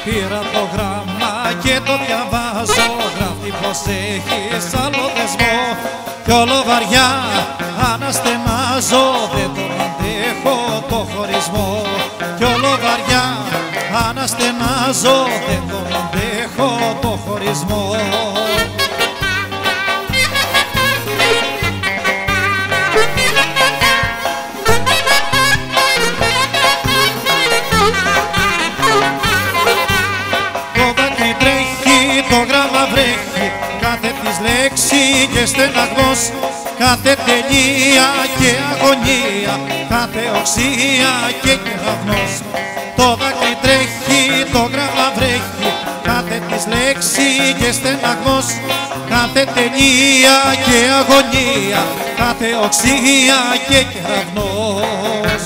Πήρα το γράμμα και το διαβάζω, γράφει πως έχεις άλλο δεσμό κι όλο βαριά αναστενάζω, δεν τον αντέχω το χωρισμό κι όλο βαριά αναστενάζω, δεν τον αντέχω το χωρισμό. Το γράμμα βρέχει, κάθε της λέξη και στεναγμός, κάθε τελεία και αγωνία, κάθε οξία και κεραυνός. Το δάκρυ τρέχει, το γράμμα βρέχει, κάθε της λέξη και στεναγμός, κάθε τελεία και αγωνία, κάθε οξία και κεραυνός.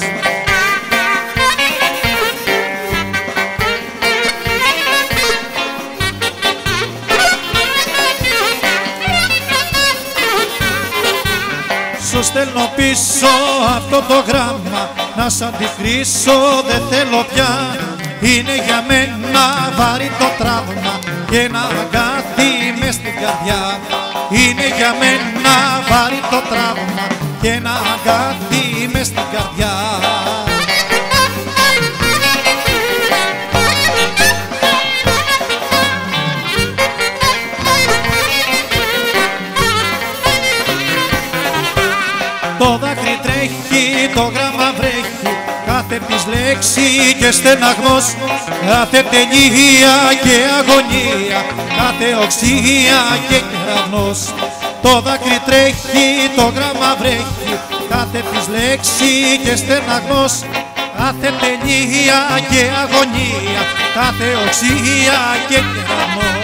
Σου στέλνω πίσω αυτό το γράμμα, να σ' αντικρίσω δεν θέλω πια. Είναι για μένα βαρύ το τραύμα και ένα αγκάθι μες στην καρδιά. Είναι για μένα βαρύ το τραύμα και ένα αγκάθι μες στην καρδιά. Το δάκρυ τρέχει, το γράμμα βρέχει, κάθε της λέξη και στεναγμός, κάθε τελεία και αγωνία, κάθε οξία και κεραυνός. Το δάκρυ τρέχει, το γράμμα βρέχει, κάθε της λέξη και στεναγμός, κάθε τελεία και αγωνία, κάθε οξία και κεραυνός.